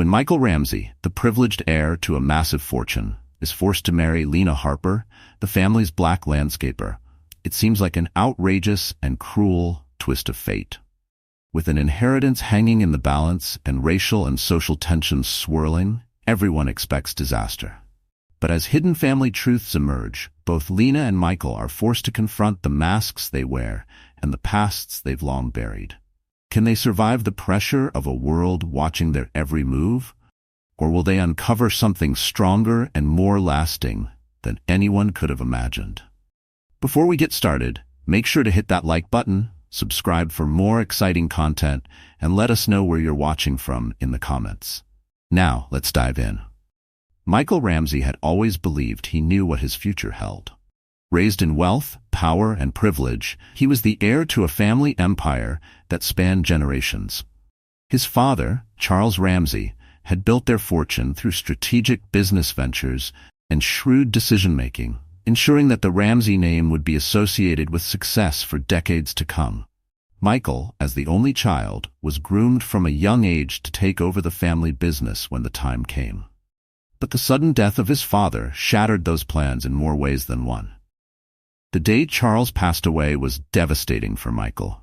When Michael Ramsey, the privileged heir to a massive fortune, is forced to marry Lena Harper, the family's black landscaper, it seems like an outrageous and cruel twist of fate. With an inheritance hanging in the balance and racial and social tensions swirling, everyone expects disaster. But as hidden family truths emerge, both Lena and Michael are forced to confront the masks they wear and the pasts they've long buried. Can they survive the pressure of a world watching their every move? Or will they uncover something stronger and more lasting than anyone could have imagined? Before we get started, make sure to hit that like button, subscribe for more exciting content, and let us know where you're watching from in the comments. Now, let's dive in. Michael Ramsey had always believed he knew what his future held. Raised in wealth, power, and privilege, he was the heir to a family empire that spanned generations. His father, Charles Ramsey, had built their fortune through strategic business ventures and shrewd decision-making, ensuring that the Ramsey name would be associated with success for decades to come. Michael, as the only child, was groomed from a young age to take over the family business when the time came. But the sudden death of his father shattered those plans in more ways than one. The day Charles passed away was devastating for Michael.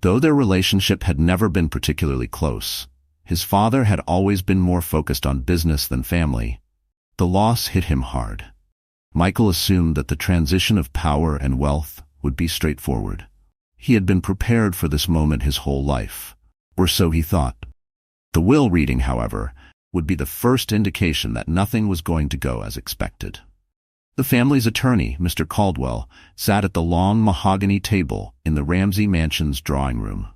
Though their relationship had never been particularly close, his father had always been more focused on business than family. The loss hit him hard. Michael assumed that the transition of power and wealth would be straightforward. He had been prepared for this moment his whole life, or so he thought. The will reading, however, would be the first indication that nothing was going to go as expected. The family's attorney, Mr. Caldwell, sat at the long mahogany table in the Ramsey mansion's drawing room.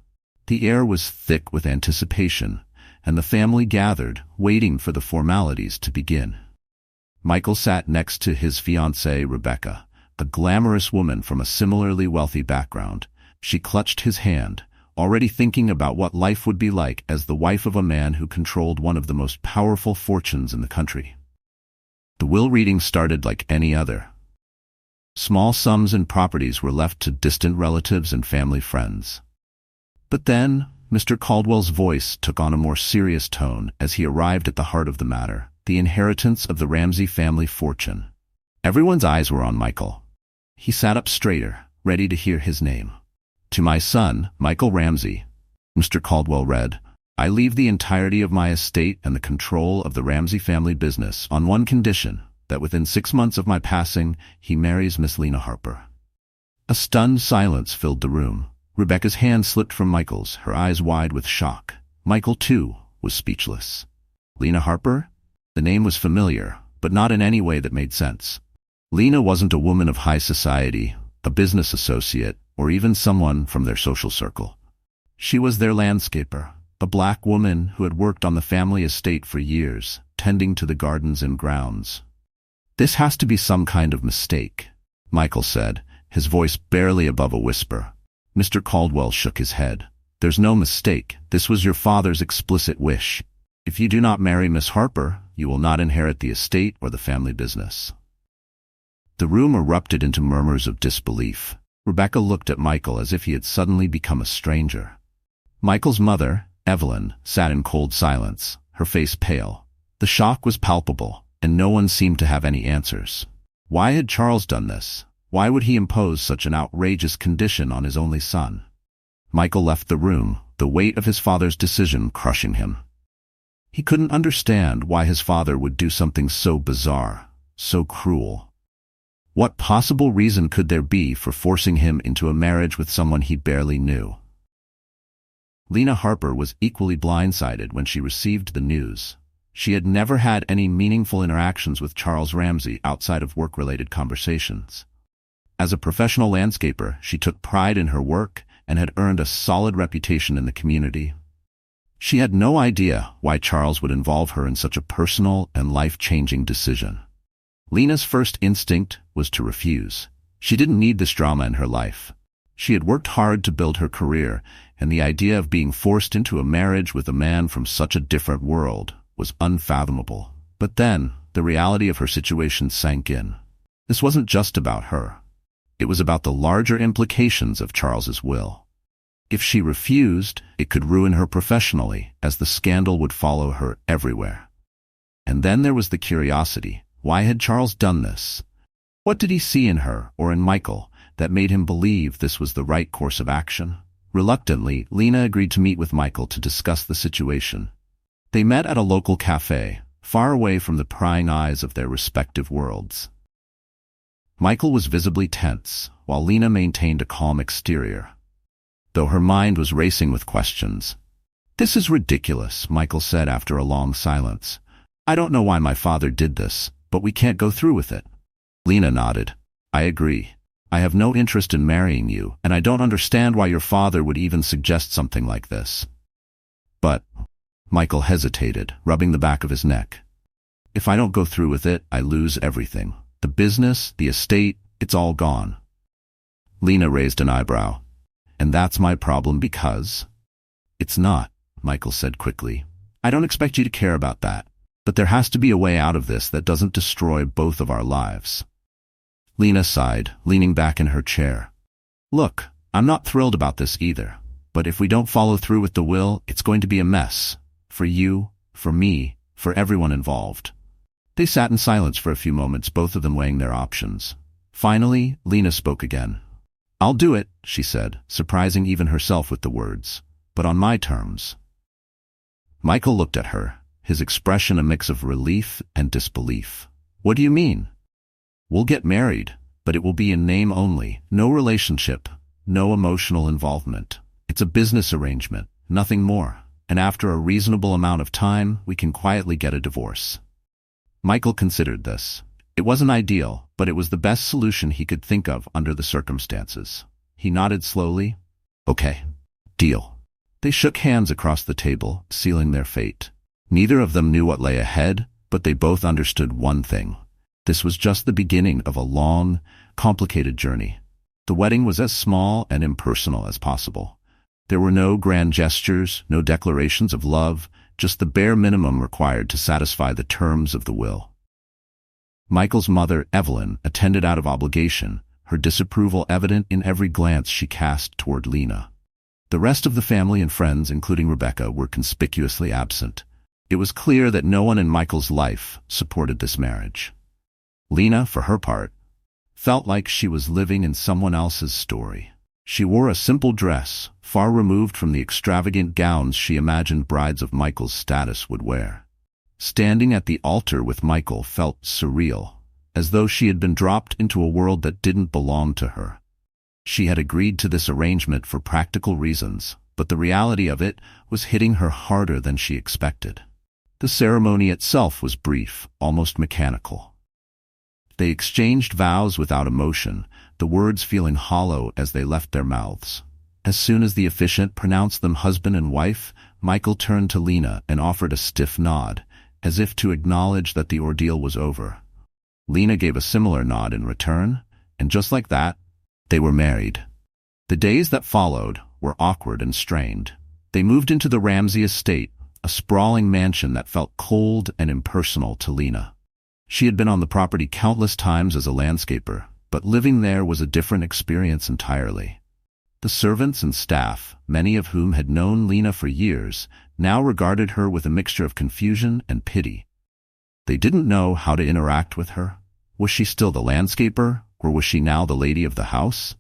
The air was thick with anticipation, and the family gathered, waiting for the formalities to begin. Michael sat next to his fiancée, Rebecca, a glamorous woman from a similarly wealthy background. She clutched his hand, already thinking about what life would be like as the wife of a man who controlled one of the most powerful fortunes in the country. The will reading started like any other. Small sums and properties were left to distant relatives and family friends. But then, Mr. Caldwell's voice took on a more serious tone as he arrived at the heart of the matter, the inheritance of the Ramsey family fortune. Everyone's eyes were on Michael. He sat up straighter, ready to hear his name. "To my son, Michael Ramsey," Mr. Caldwell read, "I leave the entirety of my estate and the control of the Ramsey family business on one condition, that within 6 months of my passing, he marries Miss Lena Harper." A stunned silence filled the room. Rebecca's hand slipped from Michael's, her eyes wide with shock. Michael, too, was speechless. Lena Harper? The name was familiar, but not in any way that made sense. Lena wasn't a woman of high society, a business associate, or even someone from their social circle. She was their landscaper, a black woman who had worked on the family estate for years, tending to the gardens and grounds. "This has to be some kind of mistake," Michael said, his voice barely above a whisper. Mr. Caldwell shook his head. "There's no mistake. This was your father's explicit wish. If you do not marry Miss Harper, you will not inherit the estate or the family business." The room erupted into murmurs of disbelief. Rebecca looked at Michael as if he had suddenly become a stranger. Michael's mother, Evelyn, sat in cold silence, her face pale. The shock was palpable, and no one seemed to have any answers. Why had Charles done this? Why would he impose such an outrageous condition on his only son? Michael left the room, the weight of his father's decision crushing him. He couldn't understand why his father would do something so bizarre, so cruel. What possible reason could there be for forcing him into a marriage with someone he barely knew? Lena Harper was equally blindsided when she received the news. She had never had any meaningful interactions with Charles Ramsey outside of work-related conversations. As a professional landscaper, she took pride in her work and had earned a solid reputation in the community. She had no idea why Charles would involve her in such a personal and life-changing decision. Lena's first instinct was to refuse. She didn't need this drama in her life. She had worked hard to build her career, and the idea of being forced into a marriage with a man from such a different world was unfathomable. But then, the reality of her situation sank in. This wasn't just about her. It was about the larger implications of Charles's will. If she refused, it could ruin her professionally, as the scandal would follow her everywhere. And then there was the curiosity. Why had Charles done this? What did he see in her, or in Michael, that made him believe this was the right course of action? Reluctantly, Lena agreed to meet with Michael to discuss the situation. They met at a local cafe, far away from the prying eyes of their respective worlds. Michael was visibly tense, while Lena maintained a calm exterior, though her mind was racing with questions. "This is ridiculous," Michael said after a long silence. "I don't know why my father did this, but we can't go through with it." Lena nodded. "I agree. I have no interest in marrying you, and I don't understand why your father would even suggest something like this." "But," Michael hesitated, rubbing the back of his neck, "if I don't go through with it, I lose everything. The business, the estate, it's all gone." Lena raised an eyebrow. "And that's my problem because—" "It's not," Michael said quickly. "I don't expect you to care about that, but there has to be a way out of this that doesn't destroy both of our lives." Lena sighed, leaning back in her chair. "Look, I'm not thrilled about this either, but if we don't follow through with the will, it's going to be a mess. For you, for me, for everyone involved." They sat in silence for a few moments, both of them weighing their options. Finally, Lena spoke again. "I'll do it," she said, surprising even herself with the words, "but on my terms." Michael looked at her, his expression a mix of relief and disbelief. "What do you mean?" "We'll get married, but it will be in name only, no relationship, no emotional involvement. It's a business arrangement, nothing more, and after a reasonable amount of time, we can quietly get a divorce." Michael considered this. It wasn't ideal, but it was the best solution he could think of under the circumstances. He nodded slowly. "Okay. Deal." They shook hands across the table, sealing their fate. Neither of them knew what lay ahead, but they both understood one thing. This was just the beginning of a long, complicated journey. The wedding was as small and impersonal as possible. There were no grand gestures, no declarations of love, just the bare minimum required to satisfy the terms of the will. Michael's mother, Evelyn, attended out of obligation, her disapproval evident in every glance she cast toward Lena. The rest of the family and friends, including Rebecca, were conspicuously absent. It was clear that no one in Michael's life supported this marriage. Lena, for her part, felt like she was living in someone else's story. She wore a simple dress, far removed from the extravagant gowns she imagined brides of Michael's status would wear. Standing at the altar with Michael felt surreal, as though she had been dropped into a world that didn't belong to her. She had agreed to this arrangement for practical reasons, but the reality of it was hitting her harder than she expected. The ceremony itself was brief, almost mechanical. They exchanged vows without emotion, the words feeling hollow as they left their mouths. As soon as the officiant pronounced them husband and wife, Michael turned to Lena and offered a stiff nod, as if to acknowledge that the ordeal was over. Lena gave a similar nod in return, and just like that, they were married. The days that followed were awkward and strained. They moved into the Ramsey estate, a sprawling mansion that felt cold and impersonal to Lena. She had been on the property countless times as a landscaper, but living there was a different experience entirely. The servants and staff, many of whom had known Lena for years, now regarded her with a mixture of confusion and pity. They didn't know how to interact with her. Was she still the landscaper, or was she now the lady of the house?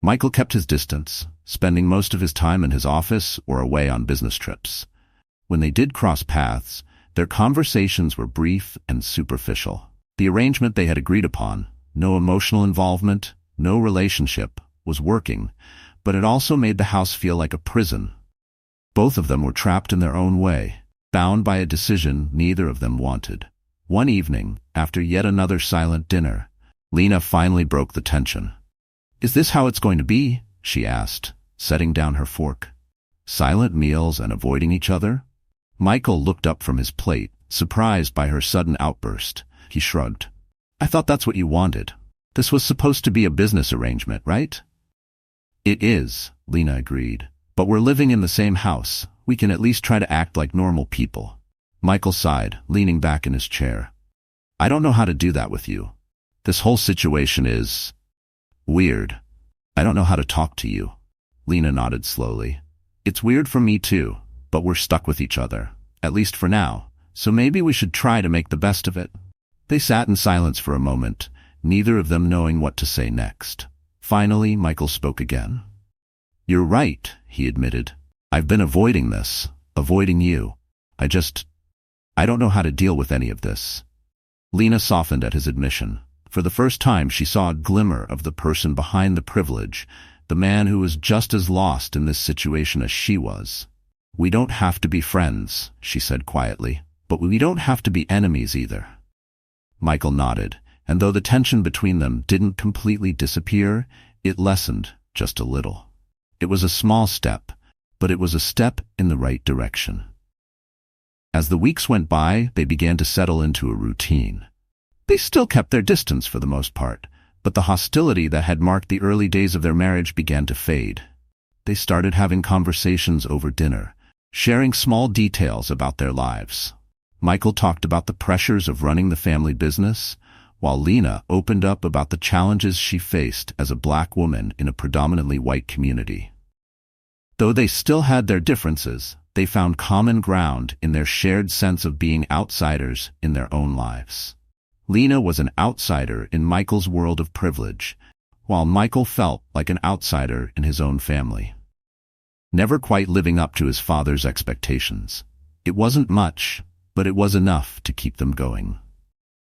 Michael kept his distance, spending most of his time in his office or away on business trips. When they did cross paths, their conversations were brief and superficial. The arrangement they had agreed upon, no emotional involvement, no relationship, was working, but it also made the house feel like a prison. Both of them were trapped in their own way, bound by a decision neither of them wanted. One evening, after yet another silent dinner, Lena finally broke the tension. "Is this how it's going to be?" she asked, setting down her fork. "Silent meals and avoiding each other?" Michael looked up from his plate, surprised by her sudden outburst. He shrugged. "I thought that's what you wanted. This was supposed to be a business arrangement, right?" "It is," Lena agreed. "But we're living in the same house. We can at least try to act like normal people." Michael sighed, leaning back in his chair. "I don't know how to do that with you. This whole situation is weird. I don't know how to talk to you." Lena nodded slowly. It's weird for me too, but we're stuck with each other, at least for now, so maybe we should try to make the best of it. They sat in silence for a moment, neither of them knowing what to say next. Finally, Michael spoke again. You're right, he admitted. I've been avoiding this, avoiding you. I don't know how to deal with any of this. Lena softened at his admission. For the first time, she saw a glimmer of the person behind the privilege, the man who was just as lost in this situation as she was. We don't have to be friends, she said quietly, but we don't have to be enemies either. Michael nodded, and though the tension between them didn't completely disappear, it lessened just a little. It was a small step, but it was a step in the right direction. As the weeks went by, they began to settle into a routine. They still kept their distance for the most part, but the hostility that had marked the early days of their marriage began to fade. They started having conversations over dinner, sharing small details about their lives. Michael talked about the pressures of running the family business, while Lena opened up about the challenges she faced as a black woman in a predominantly white community. Though they still had their differences, they found common ground in their shared sense of being outsiders in their own lives. Lena was an outsider in Michael's world of privilege, while Michael felt like an outsider in his own family. Never quite living up to his father's expectations. It wasn't much, but it was enough to keep them going.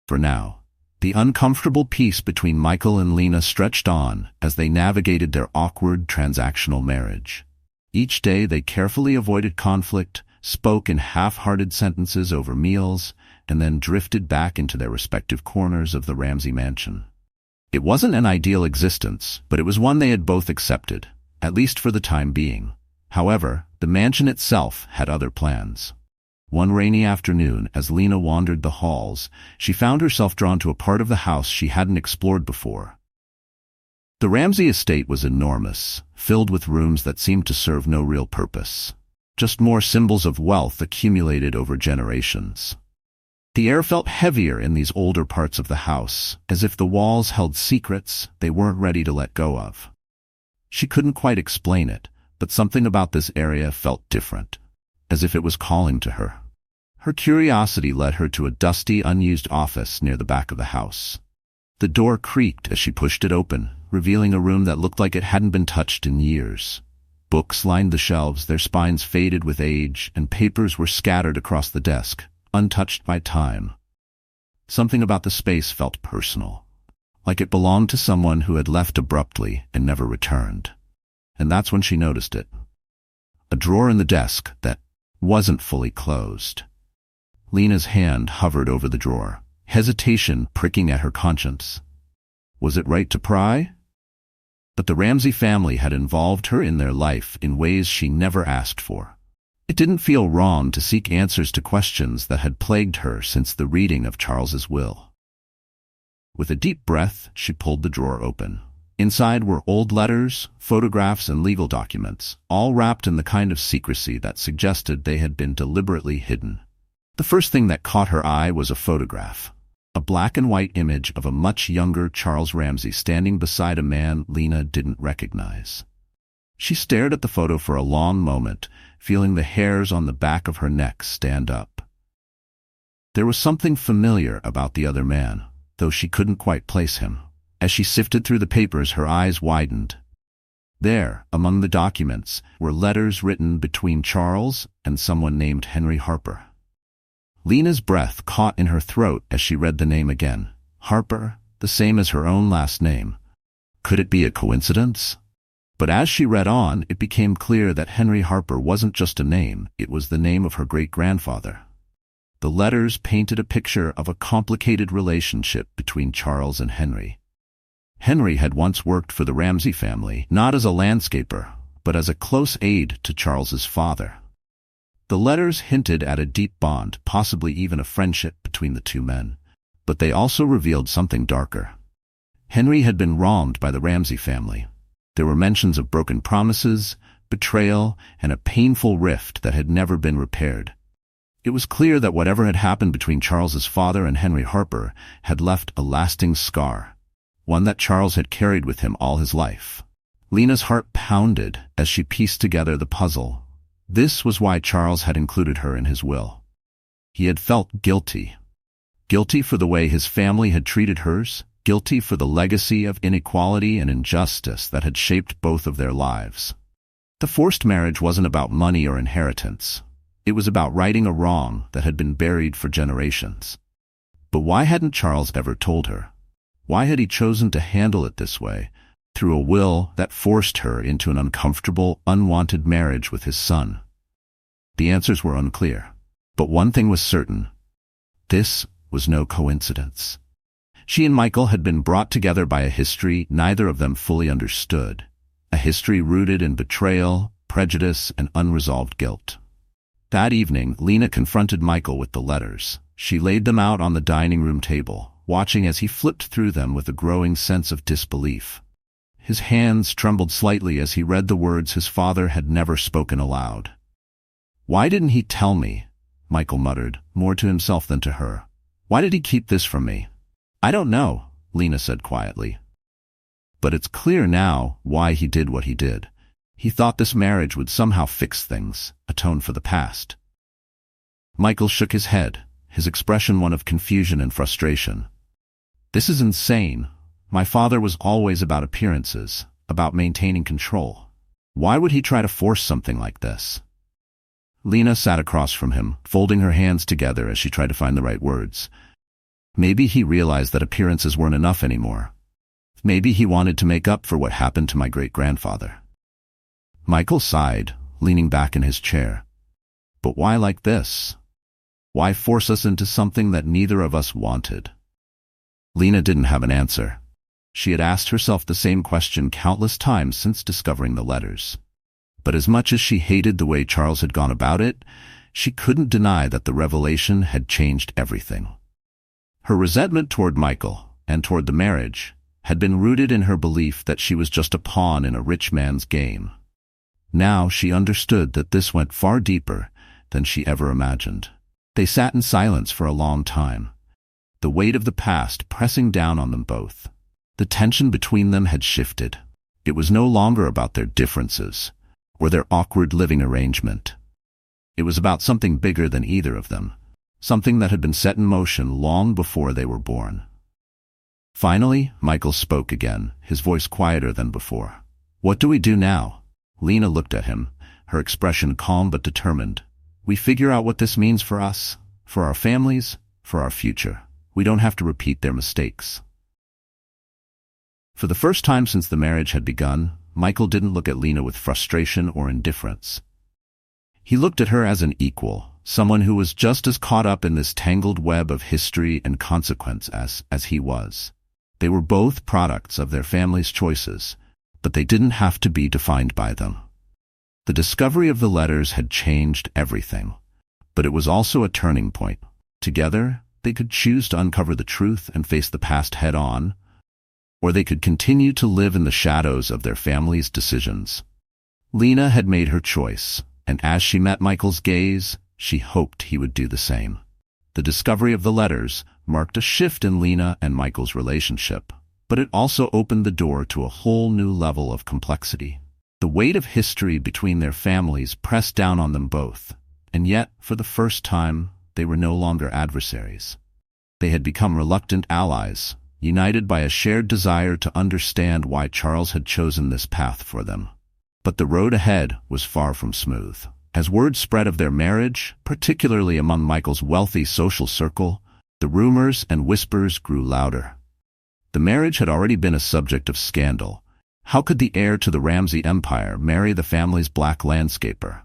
For now, the uncomfortable peace between Michael and Lena stretched on as they navigated their awkward transactional marriage. Each day they carefully avoided conflict, spoke in half-hearted sentences over meals, and then drifted back into their respective corners of the Ramsey mansion. It wasn't an ideal existence, but it was one they had both accepted, at least for the time being. However, the mansion itself had other plans. One rainy afternoon, as Lena wandered the halls, she found herself drawn to a part of the house she hadn't explored before. The Ramsey estate was enormous, filled with rooms that seemed to serve no real purpose. Just more symbols of wealth accumulated over generations. The air felt heavier in these older parts of the house, as if the walls held secrets they weren't ready to let go of. She couldn't quite explain it, but something about this area felt different, as if it was calling to her. Her curiosity led her to a dusty, unused office near the back of the house. The door creaked as she pushed it open, revealing a room that looked like it hadn't been touched in years. Books lined the shelves, their spines faded with age, and papers were scattered across the desk, untouched by time. Something about the space felt personal, like it belonged to someone who had left abruptly and never returned. And that's when she noticed it. A drawer in the desk that wasn't fully closed. Lena's hand hovered over the drawer, hesitation pricking at her conscience. Was it right to pry? But the Ramsey family had involved her in their life in ways she never asked for. It didn't feel wrong to seek answers to questions that had plagued her since the reading of Charles's will. With a deep breath, she pulled the drawer open. Inside were old letters, photographs, and legal documents, all wrapped in the kind of secrecy that suggested they had been deliberately hidden. The first thing that caught her eye was a photograph. A black-and-white image of a much younger Charles Ramsey standing beside a man Lena didn't recognize. She stared at the photo for a long moment, feeling the hairs on the back of her neck stand up. There was something familiar about the other man, though she couldn't quite place him. As she sifted through the papers, her eyes widened. There, among the documents, were letters written between Charles and someone named Henry Harper. Lena's breath caught in her throat as she read the name again. Harper, the same as her own last name. Could it be a coincidence? But as she read on, it became clear that Henry Harper wasn't just a name, it was the name of her great-grandfather. The letters painted a picture of a complicated relationship between Charles and Henry. Henry had once worked for the Ramsey family, not as a landscaper, but as a close aide to Charles's father. The letters hinted at a deep bond, possibly even a friendship between the two men, but they also revealed something darker. Henry had been wronged by the Ramsey family. There were mentions of broken promises, betrayal, and a painful rift that had never been repaired. It was clear that whatever had happened between Charles's father and Henry Harper had left a lasting scar, one that Charles had carried with him all his life. Lena's heart pounded as she pieced together the puzzle. This was why Charles had included her in his will. He had felt guilty. Guilty for the way his family had treated hers, guilty for the legacy of inequality and injustice that had shaped both of their lives. The forced marriage wasn't about money or inheritance. It was about righting a wrong that had been buried for generations. But why hadn't Charles ever told her? Why had he chosen to handle it this way, through a will that forced her into an uncomfortable, unwanted marriage with his son? The answers were unclear. But one thing was certain. This was no coincidence. She and Michael had been brought together by a history neither of them fully understood, a history rooted in betrayal, prejudice, and unresolved guilt. That evening, Lena confronted Michael with the letters. She laid them out on the dining room table, watching as he flipped through them with a growing sense of disbelief. His hands trembled slightly as he read the words his father had never spoken aloud. "Why didn't he tell me?" Michael muttered, more to himself than to her. "Why did he keep this from me?" "I don't know," Lena said quietly. "But it's clear now why he did what he did. He thought this marriage would somehow fix things, atone for the past." Michael shook his head, his expression one of confusion and frustration. "This is insane. My father was always about appearances, about maintaining control. Why would he try to force something like this?" Lena sat across from him, folding her hands together as she tried to find the right words. Maybe he realized that appearances weren't enough anymore. Maybe he wanted to make up for what happened to my great-grandfather. Michael sighed, leaning back in his chair. But why like this? Why force us into something that neither of us wanted? Lena didn't have an answer. She had asked herself the same question countless times since discovering the letters. But as much as she hated the way Charles had gone about it, she couldn't deny that the revelation had changed everything. Her resentment toward Michael, and toward the marriage, had been rooted in her belief that she was just a pawn in a rich man's game. Now she understood that this went far deeper than she ever imagined. They sat in silence for a long time, the weight of the past pressing down on them both. The tension between them had shifted. It was no longer about their differences, or their awkward living arrangement. It was about something bigger than either of them, something that had been set in motion long before they were born. Finally, Michael spoke again, his voice quieter than before. "What do we do now?" Lena looked at him, her expression calm but determined. "We figure out what this means for us, for our families, for our future. We don't have to repeat their mistakes." For the first time since the marriage had begun, Michael didn't look at Lena with frustration or indifference. He looked at her as an equal, someone who was just as caught up in this tangled web of history and consequence as he was. They were both products of their family's choices, but they didn't have to be defined by them. The discovery of the letters had changed everything, but it was also a turning point. Together, they could choose to uncover the truth and face the past head-on, or they could continue to live in the shadows of their family's decisions. Lena had made her choice, and as she met Michael's gaze, she hoped he would do the same. The discovery of the letters marked a shift in Lena and Michael's relationship, but it also opened the door to a whole new level of complexity. The weight of history between their families pressed down on them both, and yet, for the first time, they were no longer adversaries. They had become reluctant allies, united by a shared desire to understand why Charles had chosen this path for them. But the road ahead was far from smooth. As word spread of their marriage, particularly among Michael's wealthy social circle, the rumors and whispers grew louder. The marriage had already been a subject of scandal. How could the heir to the Ramsey empire marry the family's black landscaper?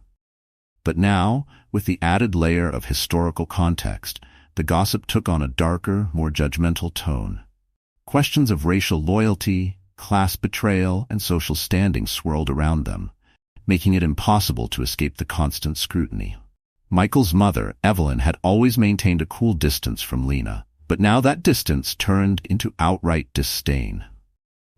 But now, with the added layer of historical context, the gossip took on a darker, more judgmental tone. Questions of racial loyalty, class betrayal, and social standing swirled around them, making it impossible to escape the constant scrutiny. Michael's mother, Evelyn, had always maintained a cool distance from Lena, but now that distance turned into outright disdain.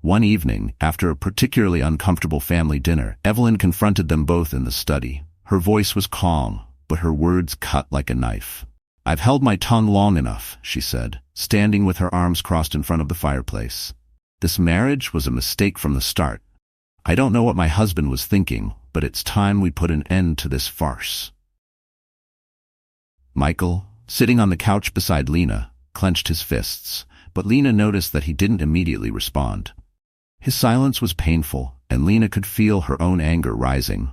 One evening, after a particularly uncomfortable family dinner, Evelyn confronted them both in the study. Her voice was calm, but her words cut like a knife. "I've held my tongue long enough," she said, standing with her arms crossed in front of the fireplace. "This marriage was a mistake from the start. I don't know what my husband was thinking, but it's time we put an end to this farce. Michael, sitting on the couch beside Lena, clenched his fists, but Lena noticed that he didn't immediately respond. His silence was painful, and Lena could feel her own anger rising.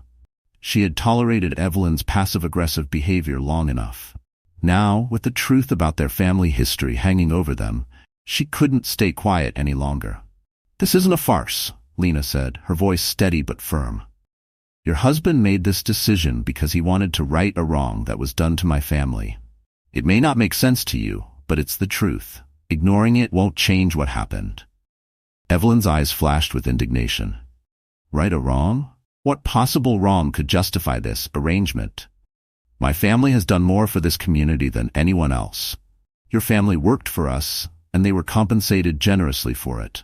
She had tolerated Evelyn's passive-aggressive behavior long enough. Now, with the truth about their family history hanging over them, she couldn't stay quiet any longer. "This isn't a farce," Lena said, her voice steady but firm. "Your husband made this decision because he wanted to right a wrong that was done to my family. It may not make sense to you, but it's the truth. Ignoring it won't change what happened." Evelyn's eyes flashed with indignation. "Right a wrong? What possible wrong could justify this arrangement? My family has done more for this community than anyone else. Your family worked for us, and they were compensated generously for it."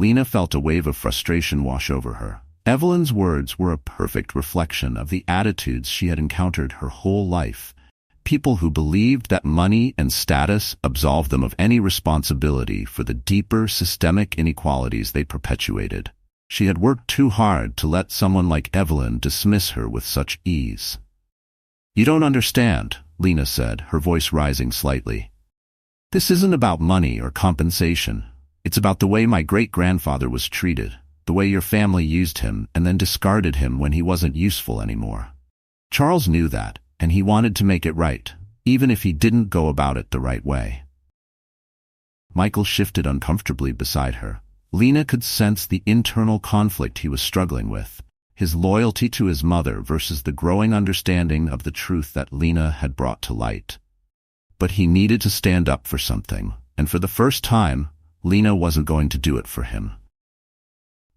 Lena felt a wave of frustration wash over her. Evelyn's words were a perfect reflection of the attitudes she had encountered her whole life. People who believed that money and status absolved them of any responsibility for the deeper systemic inequalities they perpetuated. She had worked too hard to let someone like Evelyn dismiss her with such ease. "You don't understand," Lena said, her voice rising slightly. "This isn't about money or compensation. It's about the way my great-grandfather was treated, the way your family used him and then discarded him when he wasn't useful anymore. Charles knew that, and he wanted to make it right, even if he didn't go about it the right way." Michael shifted uncomfortably beside her. Lena could sense the internal conflict he was struggling with, his loyalty to his mother versus the growing understanding of the truth that Lena had brought to light. But he needed to stand up for something, and for the first time, Lena wasn't going to do it for him.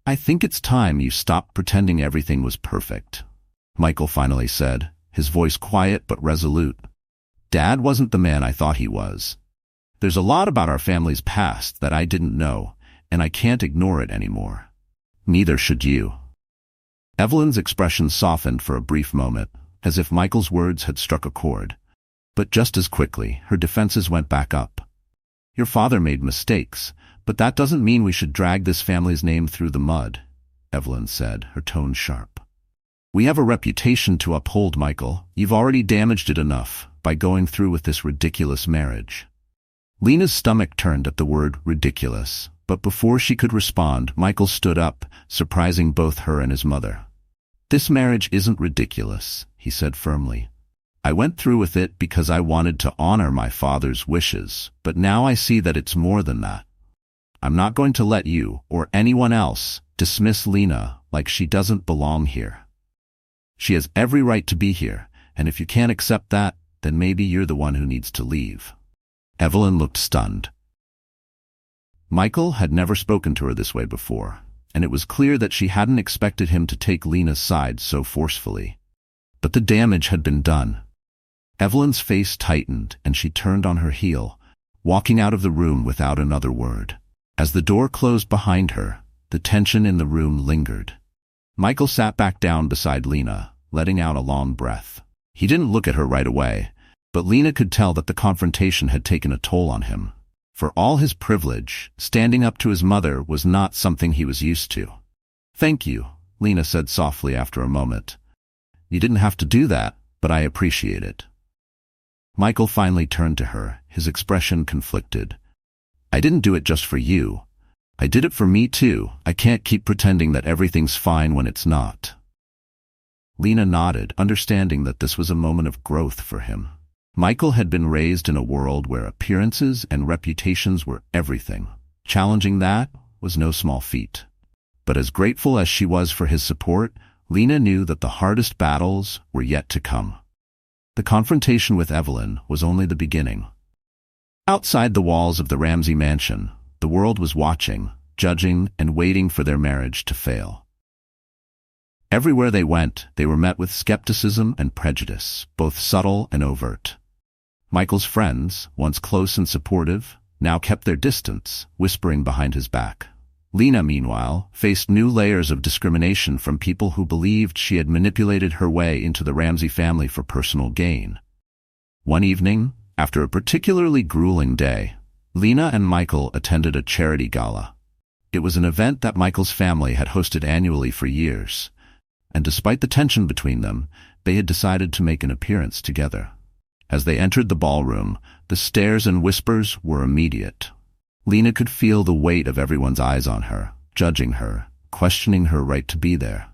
"I think it's time you stopped pretending everything was perfect," Michael finally said, his voice quiet but resolute. "Dad wasn't the man I thought he was. There's a lot about our family's past that I didn't know, and I can't ignore it anymore. Neither should you." Evelyn's expression softened for a brief moment, as if Michael's words had struck a chord. But just as quickly, her defenses went back up. "Your father made mistakes, but that doesn't mean we should drag this family's name through the mud," Evelyn said, her tone sharp. "We have a reputation to uphold, Michael. You've already damaged it enough by going through with this ridiculous marriage." Lena's stomach turned at the word ridiculous, but before she could respond, Michael stood up, surprising both her and his mother. "This marriage isn't ridiculous," he said firmly. "I went through with it because I wanted to honor my father's wishes, but now I see that it's more than that. I'm not going to let you, or anyone else, dismiss Lena like she doesn't belong here. She has every right to be here, and if you can't accept that, then maybe you're the one who needs to leave." Evelyn looked stunned. Michael had never spoken to her this way before, and it was clear that she hadn't expected him to take Lena's side so forcefully. But the damage had been done. Evelyn's face tightened, and she turned on her heel, walking out of the room without another word. As the door closed behind her, the tension in the room lingered. Michael sat back down beside Lena, letting out a long breath. He didn't look at her right away, but Lena could tell that the confrontation had taken a toll on him. For all his privilege, standing up to his mother was not something he was used to. "Thank you," Lena said softly after a moment. "You didn't have to do that, but I appreciate it." Michael finally turned to her, his expression conflicted. "I didn't do it just for you. I did it for me too. I can't keep pretending that everything's fine when it's not." Lena nodded, understanding that this was a moment of growth for him. Michael had been raised in a world where appearances and reputations were everything. Challenging that was no small feat. But as grateful as she was for his support, Lena knew that the hardest battles were yet to come. The confrontation with Evelyn was only the beginning. Outside the walls of the Ramsey mansion, the world was watching, judging, and waiting for their marriage to fail. Everywhere they went, they were met with skepticism and prejudice, both subtle and overt. Michael's friends, once close and supportive, now kept their distance, whispering behind his back. Lena, meanwhile, faced new layers of discrimination from people who believed she had manipulated her way into the Ramsey family for personal gain. One evening, after a particularly grueling day, Lena and Michael attended a charity gala. It was an event that Michael's family had hosted annually for years, and despite the tension between them, they had decided to make an appearance together. As they entered the ballroom, the stares and whispers were immediate. Lena could feel the weight of everyone's eyes on her, judging her, questioning her right to be there.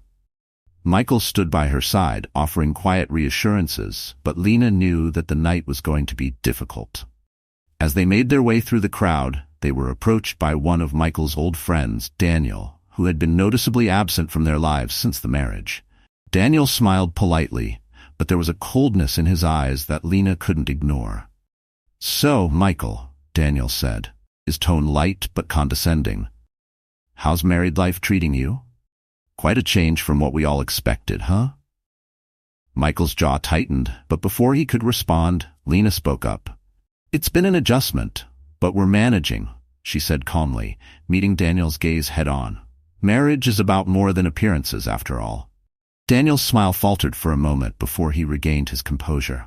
Michael stood by her side, offering quiet reassurances, but Lena knew that the night was going to be difficult. As they made their way through the crowd, they were approached by one of Michael's old friends, Daniel, who had been noticeably absent from their lives since the marriage. Daniel smiled politely, but there was a coldness in his eyes that Lena couldn't ignore. "So, Michael," Daniel said, his tone light but condescending. "How's married life treating you? Quite a change from what we all expected, huh?" Michael's jaw tightened, but before he could respond, Lena spoke up. "It's been an adjustment, but we're managing," she said calmly, meeting Daniel's gaze head-on. "Marriage is about more than appearances, after all." Daniel's smile faltered for a moment before he regained his composure.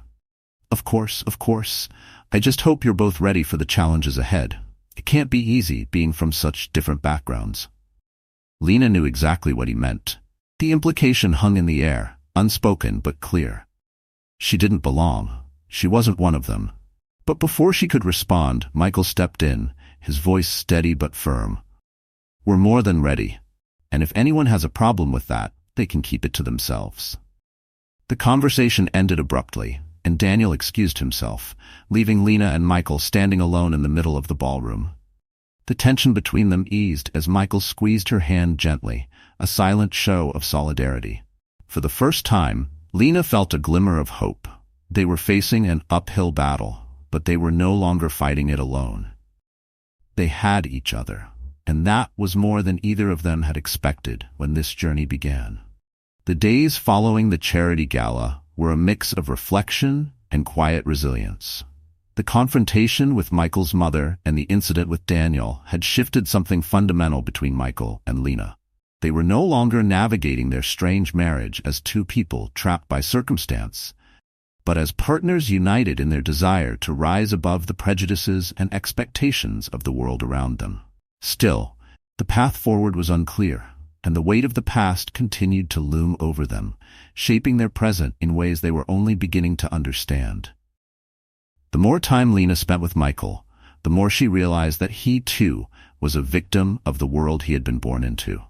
Of course. I just hope you're both ready for the challenges ahead. It can't be easy being from such different backgrounds." Lena knew exactly what he meant. The implication hung in the air, unspoken but clear. She didn't belong. She wasn't one of them. But before she could respond, Michael stepped in, his voice steady but firm. "We're more than ready, and if anyone has a problem with that, they can keep it to themselves." The conversation ended abruptly, and Daniel excused himself, leaving Lena and Michael standing alone in the middle of the ballroom. The tension between them eased as Michael squeezed her hand gently, a silent show of solidarity. For the first time, Lena felt a glimmer of hope. They were facing an uphill battle, but they were no longer fighting it alone. They had each other, and that was more than either of them had expected when this journey began. The days following the charity gala were a mix of reflection and quiet resilience. The confrontation with Michael's mother and the incident with Daniel had shifted something fundamental between Michael and Lena. They were no longer navigating their strange marriage as two people trapped by circumstance, but as partners united in their desire to rise above the prejudices and expectations of the world around them. Still, the path forward was unclear, and the weight of the past continued to loom over them, shaping their present in ways they were only beginning to understand. The more time Lena spent with Michael, the more she realized that he, too, was a victim of the world he had been born into.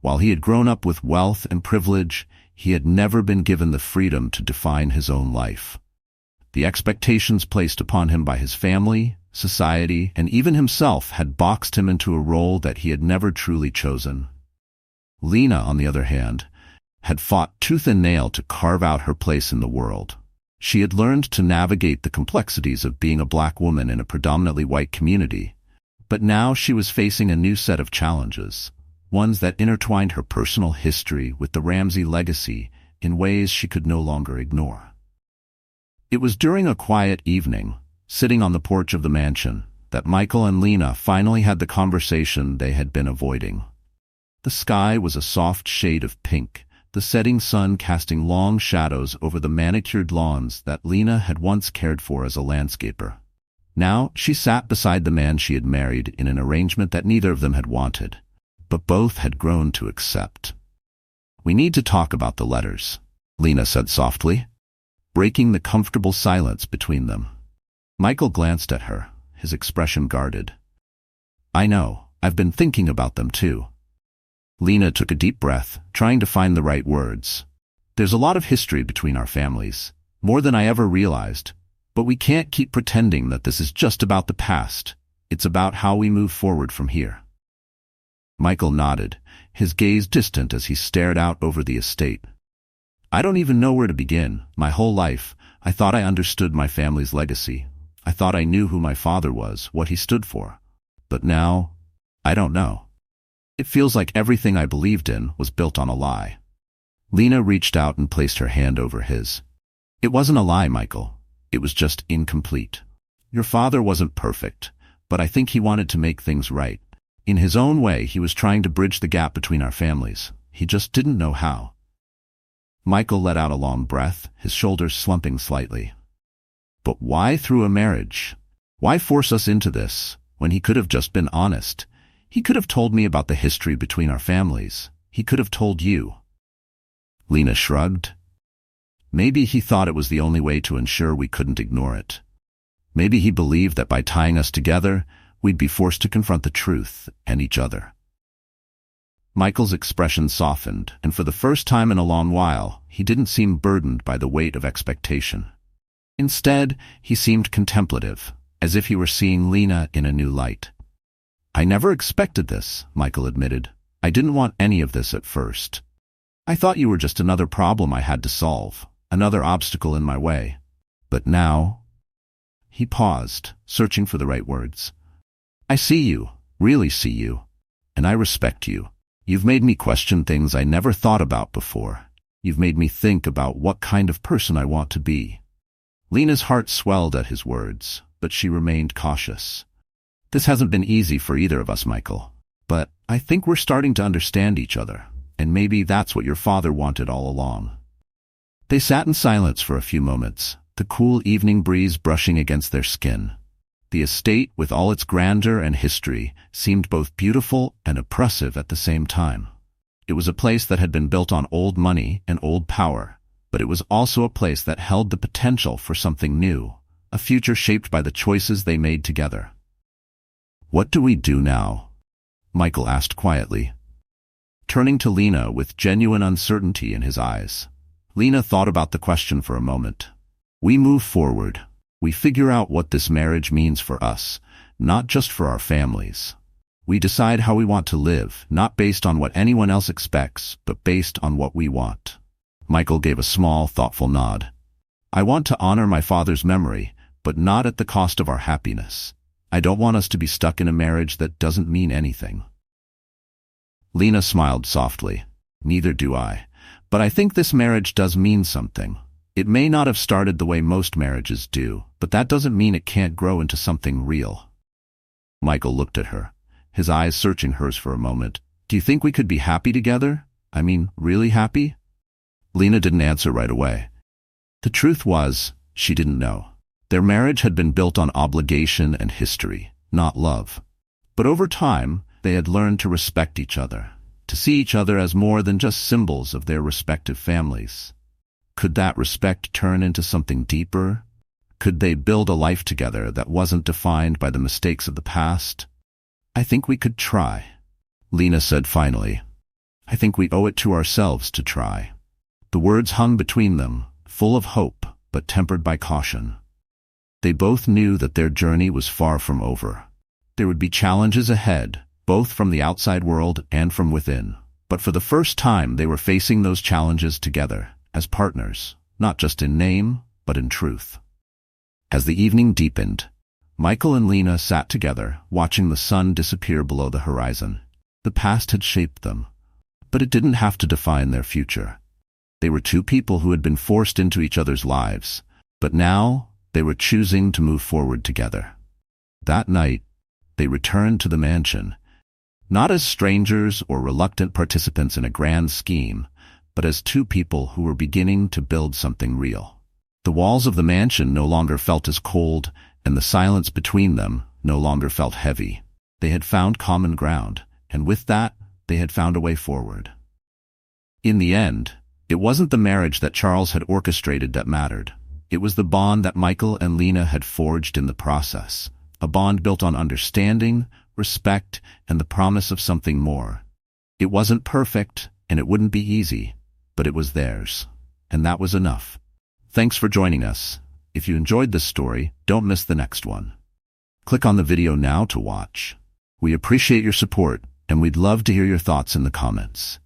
While he had grown up with wealth and privilege, he had never been given the freedom to define his own life. The expectations placed upon him by his family, society, and even himself had boxed him into a role that he had never truly chosen. Lena, on the other hand, had fought tooth and nail to carve out her place in the world. She had learned to navigate the complexities of being a black woman in a predominantly white community, but now she was facing a new set of challenges, ones that intertwined her personal history with the Ramsey legacy in ways she could no longer ignore. It was during a quiet evening, sitting on the porch of the mansion, that Michael and Lena finally had the conversation they had been avoiding. The sky was a soft shade of pink, the setting sun casting long shadows over the manicured lawns that Lena had once cared for as a landscaper. Now she sat beside the man she had married in an arrangement that neither of them had wanted, but both had grown to accept. "We need to talk about the letters," Lena said softly, breaking the comfortable silence between them. Michael glanced at her, his expression guarded. "I know, I've been thinking about them too." Lena took a deep breath, trying to find the right words. "There's a lot of history between our families, more than I ever realized, but we can't keep pretending that this is just about the past. It's about how we move forward from here." Michael nodded, his gaze distant as he stared out over the estate. "I don't even know where to begin. My whole life, I thought I understood my family's legacy. I thought I knew who my father was, what he stood for. But now, I don't know. It feels like everything I believed in was built on a lie." Lena reached out and placed her hand over his. "It wasn't a lie, Michael. It was just incomplete. Your father wasn't perfect, but I think he wanted to make things right. In his own way, he was trying to bridge the gap between our families. He just didn't know how." Michael let out a long breath, his shoulders slumping slightly. "But why through a marriage? Why force us into this, when he could have just been honest? He could have told me about the history between our families. He could have told you. Lena shrugged. Maybe he thought it was the only way to ensure we couldn't ignore it. Maybe he believed that by tying us together, we'd be forced to confront the truth and each other. Michael's expression softened, and for the first time in a long while, he didn't seem burdened by the weight of expectation. Instead, he seemed contemplative, as if he were seeing Lena in a new light. I never expected this, Michael admitted. I didn't want any of this at first. I thought you were just another problem I had to solve, another obstacle in my way. But now... He paused, searching for the right words. I see you, really see you, and I respect you. You've made me question things I never thought about before. You've made me think about what kind of person I want to be. Lena's heart swelled at his words, but she remained cautious. This hasn't been easy for either of us, Michael. But I think we're starting to understand each other, and maybe that's what your father wanted all along. They sat in silence for a few moments, the cool evening breeze brushing against their skin. The estate, with all its grandeur and history, seemed both beautiful and oppressive at the same time. It was a place that had been built on old money and old power, but it was also a place that held the potential for something new, a future shaped by the choices they made together. What do we do now? Michael asked quietly, turning to Lena with genuine uncertainty in his eyes. Lena thought about the question for a moment. We move forward. We figure out what this marriage means for us, not just for our families. We decide how we want to live, not based on what anyone else expects, but based on what we want. Michael gave a small, thoughtful nod. I want to honor my father's memory, but not at the cost of our happiness. I don't want us to be stuck in a marriage that doesn't mean anything. Lena smiled softly. Neither do I. But I think this marriage does mean something. It may not have started the way most marriages do, but that doesn't mean it can't grow into something real. Michael looked at her, his eyes searching hers for a moment. Do you think we could be happy together? I mean, really happy? Lena didn't answer right away. The truth was, she didn't know. Their marriage had been built on obligation and history, not love. But over time, they had learned to respect each other, to see each other as more than just symbols of their respective families. Could that respect turn into something deeper? Could they build a life together that wasn't defined by the mistakes of the past? I think we could try, Lena said finally. I think we owe it to ourselves to try. The words hung between them, full of hope, but tempered by caution. They both knew that their journey was far from over. There would be challenges ahead, both from the outside world and from within. But for the first time, they were facing those challenges together, as partners, not just in name, but in truth. As the evening deepened, Michael and Lena sat together, watching the sun disappear below the horizon. The past had shaped them, but it didn't have to define their future. They were two people who had been forced into each other's lives, but now they were choosing to move forward together. That night, they returned to the mansion, not as strangers or reluctant participants in a grand scheme, but as two people who were beginning to build something real. The walls of the mansion no longer felt as cold, and the silence between them no longer felt heavy. They had found common ground, and with that, they had found a way forward. In the end, it wasn't the marriage that Charles had orchestrated that mattered. It was the bond that Michael and Lena had forged in the process, a bond built on understanding, respect, and the promise of something more. It wasn't perfect, and it wouldn't be easy, but it was theirs, and that was enough. Thanks for joining us. If you enjoyed this story, don't miss the next one. Click on the video now to watch. We appreciate your support, and we'd love to hear your thoughts in the comments.